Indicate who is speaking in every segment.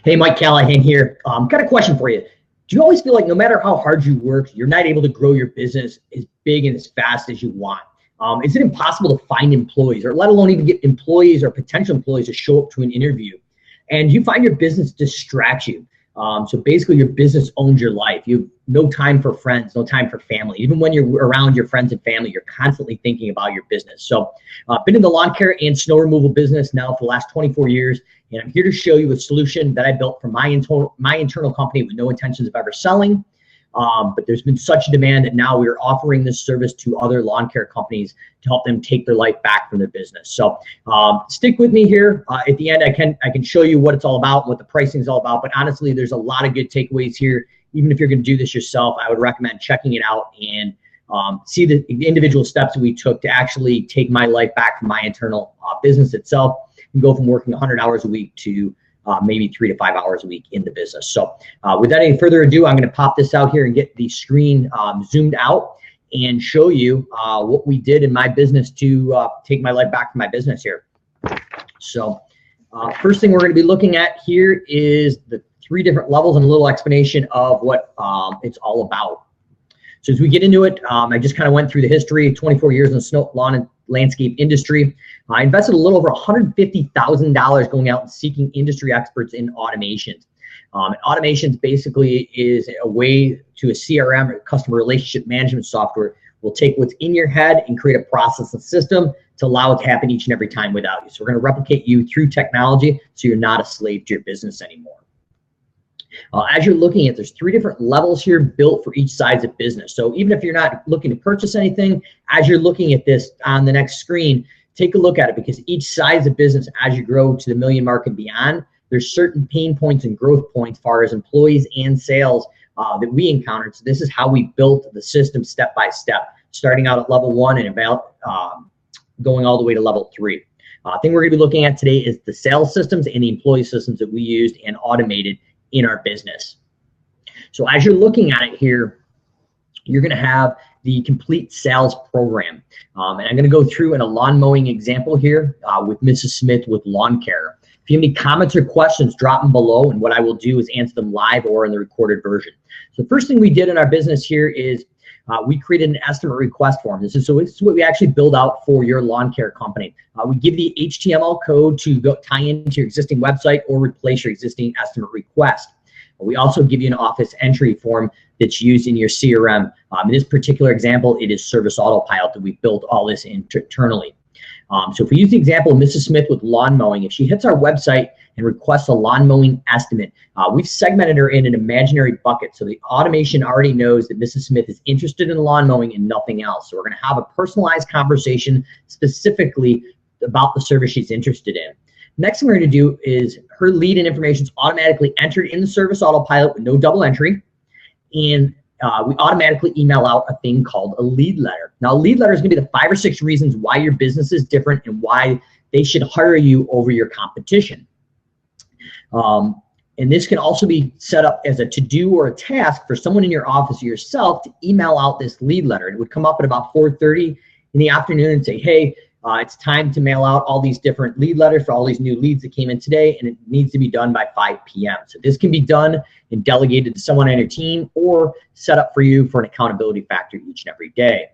Speaker 1: Hey, Mike Callahan here. Got a question for you. Do you always feel like no matter how hard you work, you're not able to grow your business as big and as fast as you want? Is it impossible to find employees, or let alone even get employees or potential employees to show up to an interview? And you find your business distracts you. So basically, your business owns your life. You have no time for friends, no time for family. Even when you're around your friends and family, you're constantly thinking about your business. So I've been in the lawn care and snow removal business now for the last 24 years. And I'm here to show you a solution that I built for my internal company with no intentions of ever selling. But there's been such a demand that now we're offering this service to other lawn care companies to help them take their life back from their business. So stick with me here. At the end, I can show you what it's all about, what the pricing is all about. But honestly, there's a lot of good takeaways here. Even if you're going to do this yourself, I would recommend checking it out and see the individual steps that we took to actually take my life back from my internal business itself and go from working 100 hours a week to maybe 3 to 5 hours a week in the business. So without any further ado, I'm going to pop this out here and get the screen zoomed out and show you what we did in my business to take my life back from my business here. So first thing we're going to be looking at here is the 3 different levels and a little explanation of what it's all about. So as we get into it, I just kind of went through the history, 24 years in the snow, lawn, and landscape industry. I invested a little over $150,000 going out and seeking industry experts in automations. Automations basically is a way to a CRM, or customer relationship management software, will take what's in your head and create a process and system to allow it to happen each and every time without you. So we're going to replicate you through technology so you're not a slave to your business anymore. As you're looking at, there's 3 different levels here built for each size of business. So even if you're not looking to purchase anything, as you're looking at this on the next screen, take a look at it, because each size of business, as you grow to the million mark and beyond, there's certain pain points and growth points as far as employees and sales that we encountered. So this is how we built the system step by step, starting out at level 1 and about going all the way to level 3. Thing we're going to be looking at today is the sales systems and the employee systems that we used and automated in our business. So as you're looking at it here, you're going to have the complete sales program. And I'm going to go through in a lawn mowing example here with Mrs. Smith with Lawn Care. If you have any comments or questions, drop them below, and what I will do is answer them live or in the recorded version. So the first thing we did in our business here is we created an estimate request form. This is what we actually build out for your lawn care company. We give the HTML code to tie into your existing website or replace your existing estimate request. We also give you an office entry form that's used in your CRM. In this particular example, it is Service Autopilot that we built all this internally. So if we use the example of Mrs. Smith with lawn mowing, if she hits our website and requests a lawn mowing estimate, we've segmented her in an imaginary bucket. So the automation already knows that Mrs. Smith is interested in lawn mowing and nothing else. So we're going to have a personalized conversation specifically about the service she's interested in. Next thing we're going to do is her lead and information is automatically entered in the Service Autopilot with no double entry. And we automatically email out a thing called a lead letter. Now, a lead letter is going to be the 5 or 6 reasons why your business is different and why they should hire you over your competition. And this can also be set up as a to-do or a task for someone in your office or yourself to email out this lead letter. It would come up at about 4:30 in the afternoon and say, hey, it's time to mail out all these different lead letters for all these new leads that came in today, and it needs to be done by 5 p.m. So this can be done and delegated to someone on your team or set up for you for an accountability factor each and every day.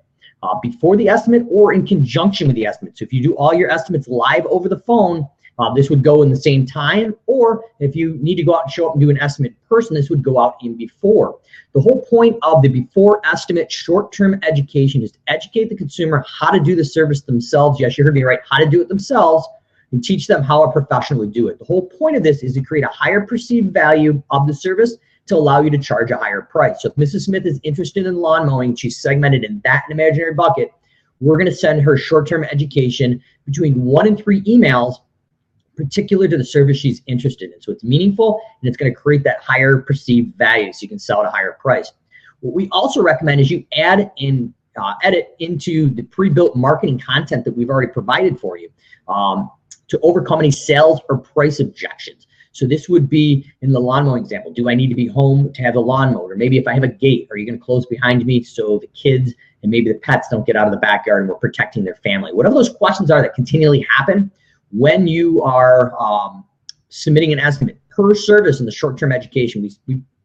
Speaker 1: Before the estimate or in conjunction with the estimate. So if you do all your estimates live over the phone, this would go in the same time, or if you need to go out and show up and do an estimate in person, this would go out in before. The whole point of the before estimate short-term education is to educate the consumer how to do the service themselves. Yes, you heard me right, how to do it themselves, and teach them how a professional would do it. The whole point of this is to create a higher perceived value of the service to allow you to charge a higher price. So if Mrs. Smith is interested in lawn mowing, she's segmented in that imaginary bucket, we're going to send her short-term education between 1 and 3 emails particular to the service she's interested in. So it's meaningful and it's going to create that higher perceived value so you can sell at a higher price. What we also recommend is you add and edit into the pre-built marketing content that we've already provided for you to overcome any sales or price objections. So this would be in the lawn mowing example. Do I need to be home to have the lawn mowed? Or maybe if I have a gate, are you going to close behind me so the kids and maybe the pets don't get out of the backyard and we're protecting their family? Whatever those questions are that continually happen when you are submitting an estimate per service in the short-term education.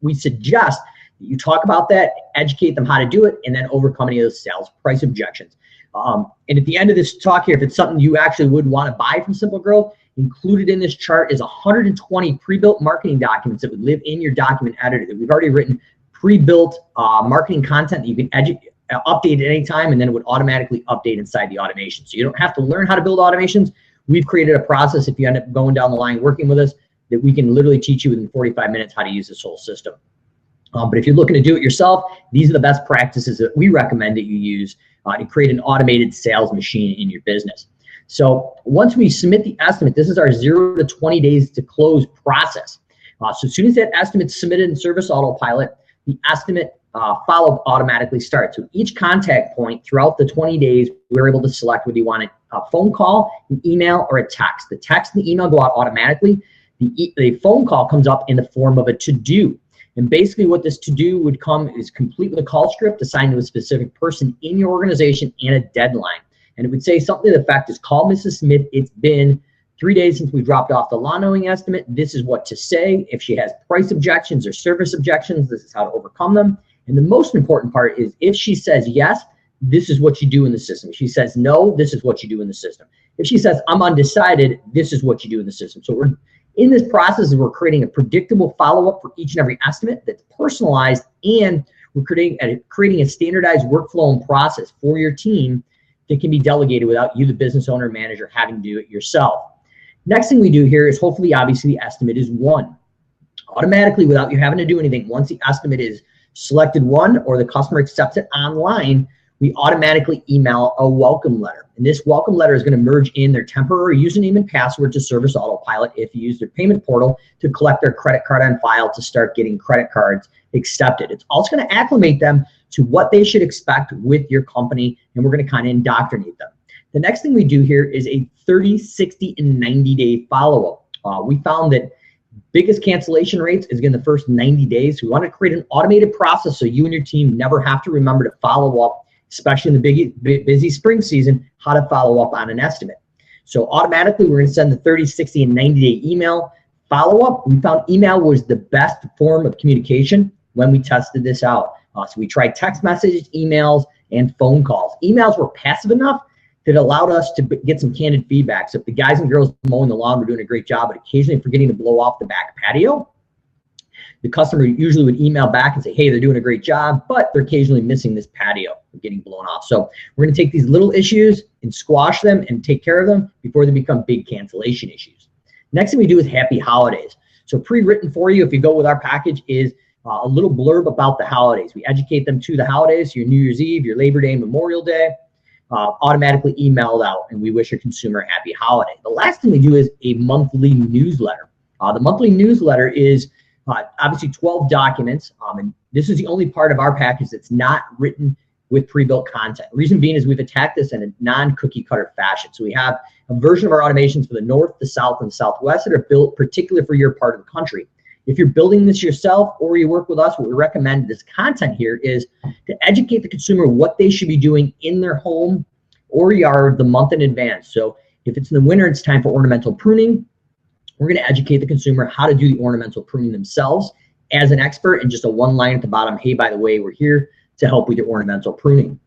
Speaker 1: We suggest that you talk about that, educate them how to do it, and then overcome any of those sales price objections. And at the end of this talk here, if it's something you actually would want to buy from Simple Growth, included in this chart is 120 pre-built marketing documents that would live in your document editor that we've already written pre-built marketing content that you can update at any time, and then it would automatically update inside the automation. So you don't have to learn how to build automations. We've created a process, if you end up going down the line working with us, that we can literally teach you within 45 minutes how to use this whole system. But if you're looking to do it yourself, these are the best practices that we recommend that you use to create an automated sales machine in your business. So once we submit the estimate, this is our 0 to 20 days to close process. So as soon as that estimate's submitted in Service Autopilot, the estimate follow-up automatically starts. So each contact point throughout the 20 days, we're able to select whether you want a phone call, an email, or a text. The text and the email go out automatically. The phone call comes up in the form of a to-do. And basically what this to-do would come is complete with a call script assigned to a specific person in your organization and a deadline. And it would say something to the effect is, call Mrs. Smith. It's been 3 days since we dropped off the lawn mowing estimate. This is what to say. If she has price objections or service objections, this is how to overcome them. And the most important part is, if she says yes, this is what you do in the system. If she says no, this is what you do in the system. If she says I'm undecided, this is what you do in the system. So we're in this process, we're creating a predictable follow-up for each and every estimate that's personalized, and we're creating a standardized workflow and process for your team that can be delegated without you, the business owner or manager, having to do it yourself. Next thing we do here is, hopefully, obviously, the estimate is won. Automatically, without you having to do anything, once the estimate is selected won or the customer accepts it online, we automatically email a welcome letter. And this welcome letter is going to merge in their temporary username and password to Service Autopilot if you use their payment portal to collect their credit card on file to start getting credit cards accepted. It's also going to acclimate them to what they should expect with your company, and we're going to kind of indoctrinate them. The next thing we do here is a 30, 60, and 90-day follow-up. We found that biggest cancellation rates is in the first 90 days. We want to create an automated process so you and your team never have to remember to follow up, especially in the busy spring season, how to follow up on an estimate. So automatically, we're going to send the 30, 60, and 90-day email follow-up. We found email was the best form of communication when we tested this out. So we tried text messages, emails, and phone calls. Emails were passive enough that allowed us to get some candid feedback. So if the guys and girls mowing the lawn were doing a great job, but occasionally forgetting to blow off the back patio, the customer usually would email back and say, hey, they're doing a great job, but they're occasionally missing this patio or getting blown off. So we're going to take these little issues and squash them and take care of them before they become big cancellation issues. Next thing we do is happy holidays. So pre-written for you, if you go with our package, is a little blurb about the holidays. We educate them to the holidays, your New Year's Eve, your Labor Day, Memorial Day, automatically emailed out, and we wish your consumer a happy holiday. The last thing we do is a monthly newsletter. The monthly newsletter is obviously 12 documents, and this is the only part of our package that's not written with pre-built content. The reason being is we've attacked this in a non-cookie cutter fashion. So we have a version of our automations for the North, the South, and the Southwest that are built particularly for your part of the country. If you're building this yourself or you work with us, what we recommend this content here is to educate the consumer what they should be doing in their home or yard the month in advance. So if it's in the winter, it's time for ornamental pruning. We're going to educate the consumer how to do the ornamental pruning themselves as an expert, and just a one line at the bottom, hey, by the way, we're here to help with your ornamental pruning.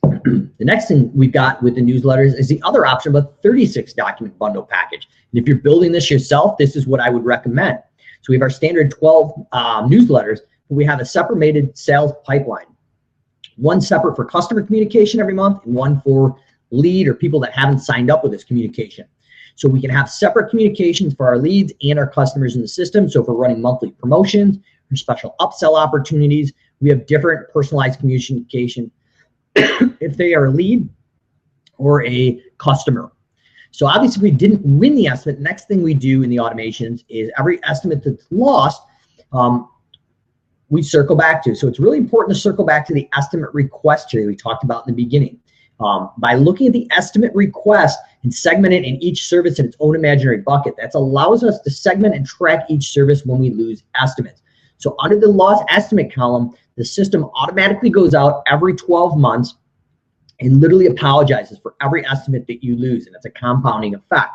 Speaker 1: The next thing we've got with the newsletters is the other option of a 36 document bundle package. And if you're building this yourself, this is what I would recommend. So we have our standard 12 newsletters, but we have a separated sales pipeline. One separate for customer communication every month, and one for lead or people that haven't signed up with this communication. So we can have separate communications for our leads and our customers in the system. So if we're running monthly promotions or special upsell opportunities, we have different personalized communication if they are a lead or a customer. So obviously, if we didn't win the estimate, next thing we do in the automations is every estimate that's lost, we circle back to. So it's really important to circle back to the estimate request here we talked about in the beginning. By looking at the estimate request and segment it in each service in its own imaginary bucket, that allows us to segment and track each service when we lose estimates. So under the lost estimate column, the system automatically goes out every 12 months and literally apologizes for every estimate that you lose, and it's a compounding effect.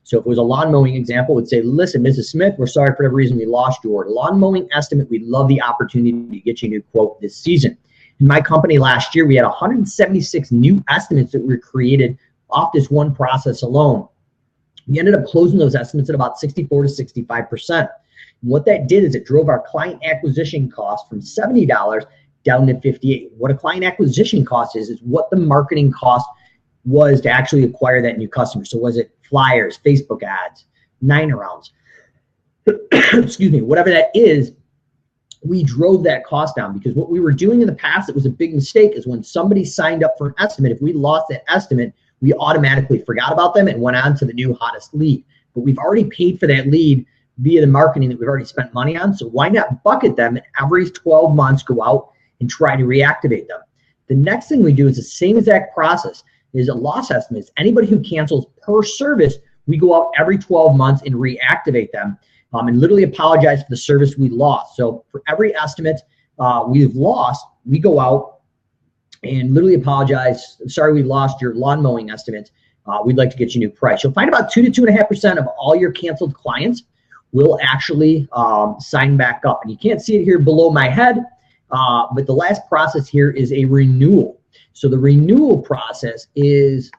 Speaker 1: So if it was a lawn mowing example, it would say, listen, Mrs. Smith, we're sorry for the reason we lost your lawn mowing estimate. We'd love the opportunity to get you a new quote this season. In my company last year, we had 176 new estimates that were created off this one process alone. We ended up closing those estimates at about 64 to 65%. What that did is it drove our client acquisition cost from $70 down to $58. What a client acquisition cost is what the marketing cost was to actually acquire that new customer. So was it flyers, Facebook ads, 9-rounds, excuse me, whatever that is, we drove that cost down, because what we were doing in the past that was a big mistake is when somebody signed up for an estimate, if we lost that estimate, we automatically forgot about them and went on to the new hottest lead. But we've already paid for that lead via the marketing that we've already spent money on. So why not bucket them and every 12 months go out and try to reactivate them? The next thing we do is the same exact process. Is a loss estimate. Anybody who cancels per service, we go out every 12 months and reactivate them and literally apologize for the service we lost. So for every estimate we've lost, we go out and literally apologize. Sorry, we lost your lawn mowing estimate. We'd like to get you a new price. You'll find about 2 to 2.5% of all your canceled clients will actually sign back up. And you can't see it here below my head, but the last process here is a renewal. So the renewal process is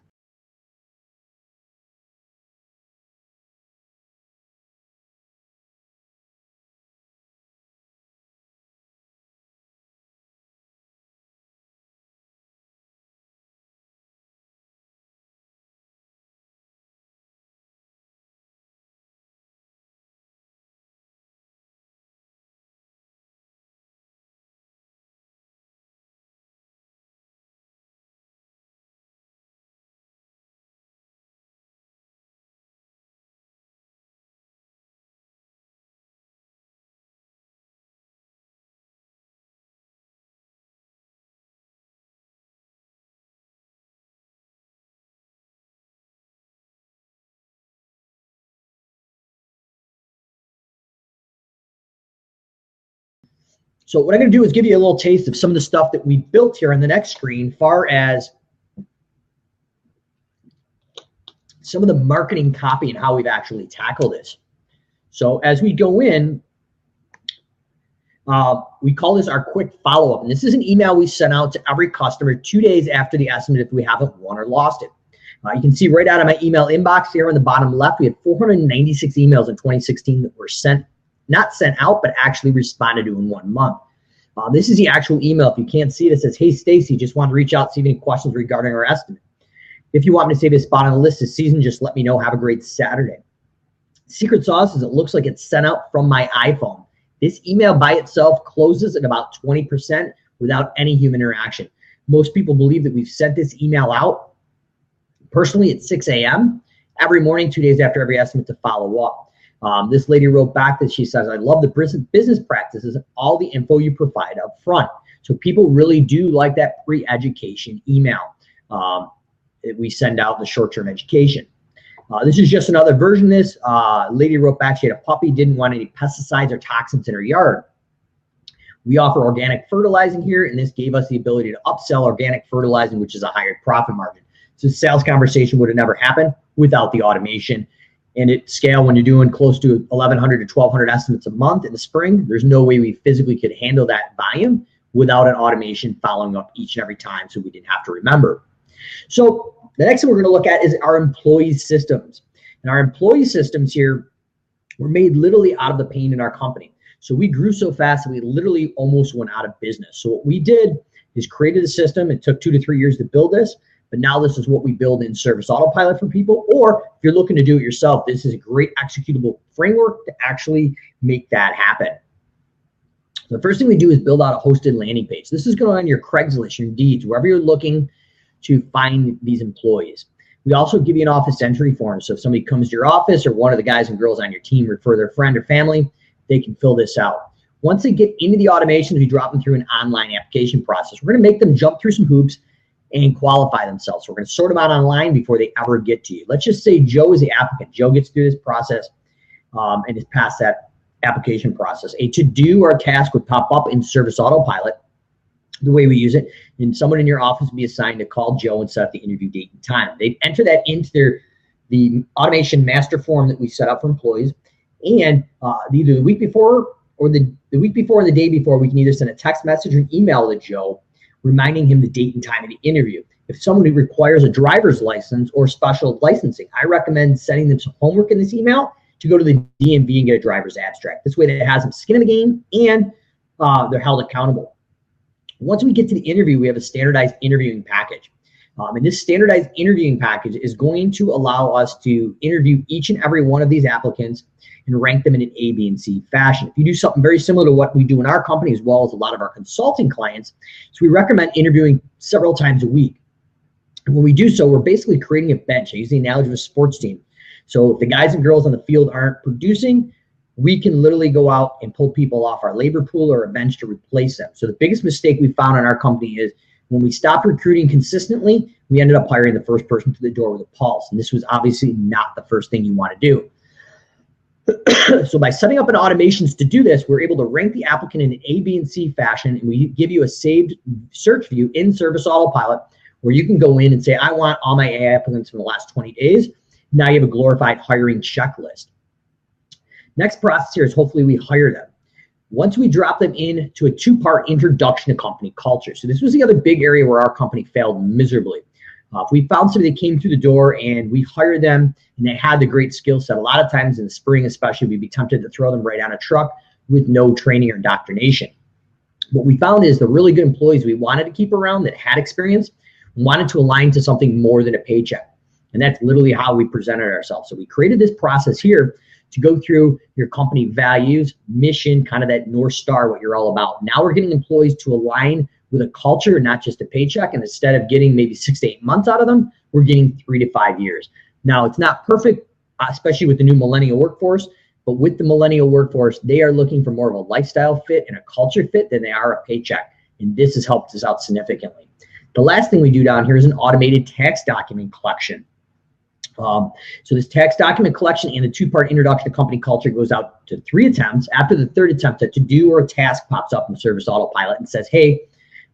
Speaker 1: so what I'm going to do is give you a little taste of some of the stuff that we built here on the next screen, far as some of the marketing copy and how we've actually tackled this. So as we go in, we call this our quick follow-up. And this is an email we sent out to every customer 2 days after the estimate if we haven't won or lost it. You can see right out of my email inbox here on the bottom left, we had 496 emails in 2016 that were not sent out, but actually responded to in 1 month. This is the actual email. If you can't see it, it says, hey, Stacy, just want to reach out, see if any questions regarding our estimate. If you want me to save a spot on the list this season, just let me know. Have a great Saturday. Secret sauce is it looks like it's sent out from my iPhone. This email by itself closes at about 20% without any human interaction. Most people believe that we've sent this email out personally at 6 a.m. every morning, 2 days after every estimate to follow up. This lady wrote back that she says, I love the business practices and all the info you provide up front. So people really do like that pre-education email that we send out, the short-term education. This is just another version of this. Lady wrote back, she had a puppy, didn't want any pesticides or toxins in her yard. We offer organic fertilizing here, and this gave us the ability to upsell organic fertilizing, which is a higher profit margin. So sales conversation would have never happened without the automation. And at scale, when you're doing close to 1,100 to 1,200 estimates a month in the spring, there's no way we physically could handle that volume without an automation following up each and every time, so we didn't have to remember. So the next thing we're going to look at is our employee systems. And our employee systems here were made literally out of the pain in our company. So we grew so fast that we literally almost went out of business. So what we did is created a system. It took 2 to 3 years to build this, but now this is what we build in Service Autopilot for people. Or if you're looking to do it yourself, this is a great executable framework to actually make that happen. The first thing we do is build out a hosted landing page. This is going on your Craigslist, your Indeed, wherever you're looking to find these employees. We also give you an office entry form. So if somebody comes to your office or one of the guys and girls on your team refer their friend or family, they can fill this out. Once they get into the automations, we drop them through an online application process. We're going to make them jump through some hoops and qualify themselves. So we're going to sort them out online before they ever get to you. Let's just say Joe is the applicant. Joe gets through this process and is past that application process. A to-do or a task would pop up in Service Autopilot, the way we use it, and someone in your office would be assigned to call Joe and set up the interview date and time. They enter that into their the automation master form that we set up for employees, and either the week before or the week before or the day before, we can either send a text message or an email to Joe reminding him the date and time of the interview. If someone who requires a driver's license or special licensing, I recommend sending them some homework in this email to go to the DMV and get a driver's abstract. This way they have some skin in the game and they're held accountable. Once we get to the interview, we have a standardized interviewing package. And this standardized interviewing package is going to allow us to interview each and every one of these applicants and rank them in an A, B, and C fashion. If you do something very similar to what we do in our company, as well as a lot of our consulting clients, so we recommend interviewing several times a week. And when we do so, we're basically creating a bench. I use the analogy of a sports team. So if the guys and girls on the field aren't producing, we can literally go out and pull people off our labor pool or a bench to replace them. So the biggest mistake we found in our company is when we stopped recruiting consistently, we ended up hiring the first person to the door with a pulse. And this was obviously not the first thing you want to do. So by setting up an automations to do this, we're able to rank the applicant in an A, B, and C fashion, and we give you a saved search view in Service Autopilot where you can go in and say, I want all my applicants from the last 20 days. Now you have a glorified hiring checklist. Next process here is hopefully we hire them. Once we drop them into a two-part introduction to company culture. So this was the other big area where our company failed miserably. If we found somebody that came through the door and we hired them and they had the great skill set, a lot of times in the spring especially, we'd be tempted to throw them right on a truck with no training or indoctrination. What we found is the really good employees we wanted to keep around that had experience wanted to align to something more than a paycheck. And that's literally how we presented ourselves. So we created this process here to go through your company values, mission, kind of that North Star, what you're all about. Now we're getting employees to align with a culture, not just a paycheck. And instead of getting maybe 6 to 8 months out of them, we're getting 3 to 5 years. Now it's not perfect, especially with the new millennial workforce, but with the millennial workforce, they are looking for more of a lifestyle fit and a culture fit than they are a paycheck. And this has helped us out significantly. The last thing we do down here is an automated tax document collection. So this tax document collection and the two-part introduction to company culture goes out to 3 attempts. After the 3rd attempt, a to-do or a task pops up in Service Autopilot and says, hey,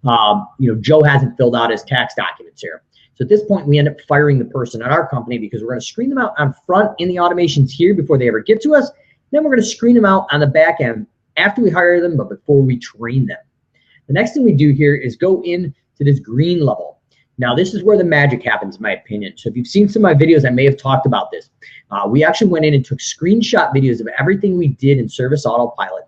Speaker 1: Joe hasn't filled out his tax documents here. So at this point, we end up firing the person at our company because we're going to screen them out on front in the automations here before they ever get to us. Then we're going to screen them out on the back end after we hire them, but before we train them. The next thing we do here is go into this green level. Now, this is where the magic happens, in my opinion. So if you've seen some of my videos, I may have talked about this. We actually went in and took screenshot videos of everything we did in Service Autopilot.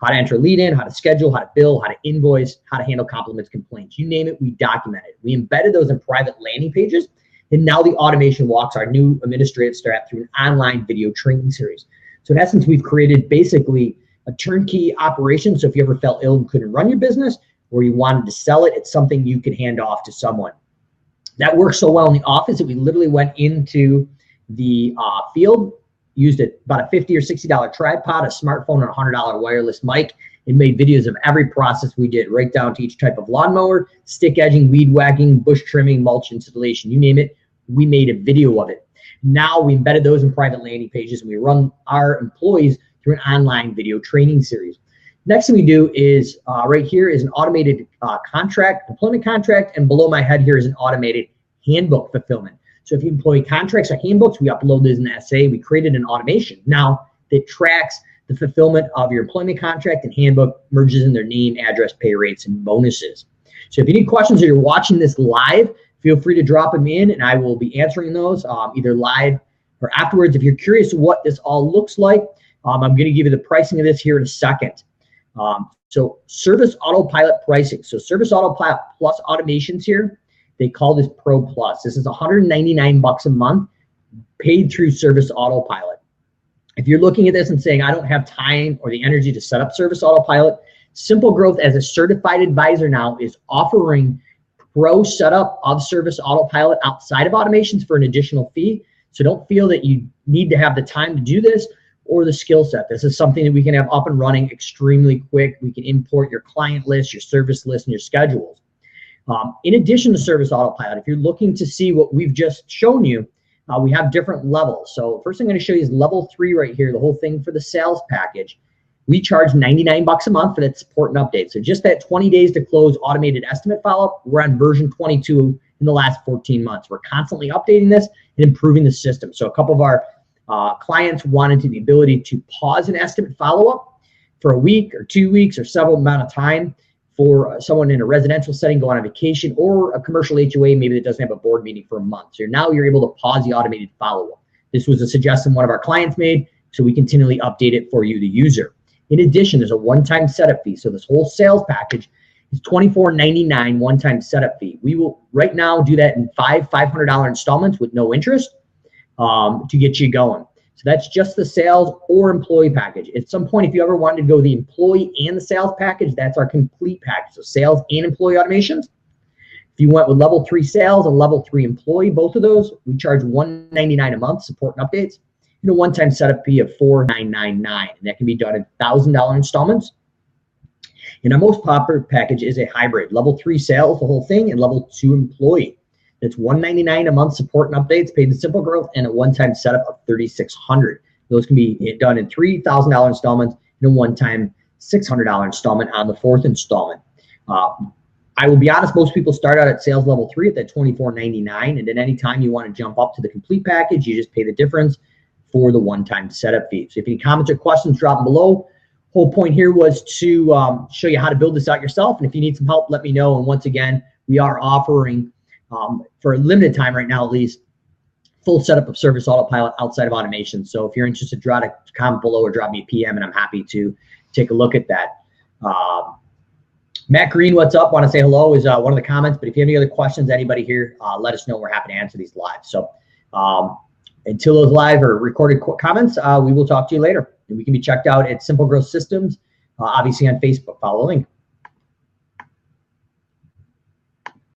Speaker 1: How to enter lead in, how to schedule, how to bill, how to invoice, how to handle compliments, complaints. You name it, we documented. We embedded those in private landing pages. And now the automation walks our new administrative staff through an online video training series. So in essence, we've created basically a turnkey operation. So if you ever felt ill and couldn't run your business or you wanted to sell it, it's something you could hand off to someone. That worked so well in the office that we literally went into the field, used about a $50 or $60 tripod, a smartphone, and a $100 wireless mic, and made videos of every process we did, right down to each type of lawnmower, stick edging, weed whacking, bush trimming, mulch installation, you name it, we made a video of it. Now we embedded those in private landing pages, and we run our employees through an online video training series. Next thing we do is right here is an automated contract, employment contract, and below my head here is an automated handbook fulfillment. So if you employ contracts or handbooks, we upload those in the SA. We created an automation now that tracks the fulfillment of your employment contract and handbook, merges in their name, address, pay rates, and bonuses. So if you need questions or you're watching this live, feel free to drop them in and I will be answering those either live or afterwards. If you're curious what this all looks like, I'm going to give you the pricing of this here in a second. So Service Autopilot pricing. So Service Autopilot plus automations here, they call this Pro Plus. This is $199 a month paid through Service Autopilot. If you're looking at this and saying, I don't have time or the energy to set up Service Autopilot, Simple Growth as a certified advisor now is offering pro setup of Service Autopilot outside of automations for an additional fee. So don't feel that you need to have the time to do this or the skill set. This is something that we can have up and running extremely quick. We can import your client list, your service list, and your schedules. In addition to Service Autopilot, if you're looking to see what we've just shown you, we have different levels. So first I'm going to show you is level 3 right here, the whole thing for the sales package. We charge $99 a month for that support and update. So just that 20 days to close automated estimate follow-up, we're on version 22 in the last 14 months. We're constantly updating this and improving the system. So a couple of our clients wanted the ability to pause an estimate follow-up for a week or 2 weeks or several amount of time for someone in a residential setting going on vacation, or a commercial HOA maybe that doesn't have a board meeting for a month. So now you're able to pause the automated follow-up. This was a suggestion one of our clients made, so we continually update it for you, the user. In addition, there's a one-time setup fee. So this whole sales package is $24.99 one-time setup fee. We will right now do that in five $500 installments with no interest to get you going. So that's just the sales or employee package. At some point, if you ever wanted to go the employee and the sales package, that's our complete package. So sales and employee automations. If you went with level 3 sales and level 3 employee, both of those, we charge $199 a month, support and updates, and a one-time setup fee of $4,999. And that can be done in $1,000 installments. And our most popular package is a hybrid, level 3 sales, the whole thing, and level 2 employee. It's $199 a month, support and updates, paid in Simple Growth, and a one-time setup of $3,600. Those can be done in $3,000 installments and a one-time $600 installment on the 4th installment. I will be honest, most people start out at sales level 3 at that $24.99, and at any time you want to jump up to the complete package, you just pay the difference for the one-time setup fee. So if you have any comments or questions, drop them below. Whole point here was to show you how to build this out yourself, and if you need some help, let me know. And once again, we are offering for a limited time right now, at least, full setup of Service Autopilot outside of automation. So if you're interested, drop a comment below or drop me a PM, and I'm happy to take a look at that. Matt Green, what's up? Want to say hello is one of the comments. But if you have any other questions, anybody here, let us know. We're happy to answer these live. So until those live or recorded comments, we will talk to you later. And we can be checked out at Simple Growth Systems, obviously on Facebook. Follow the link.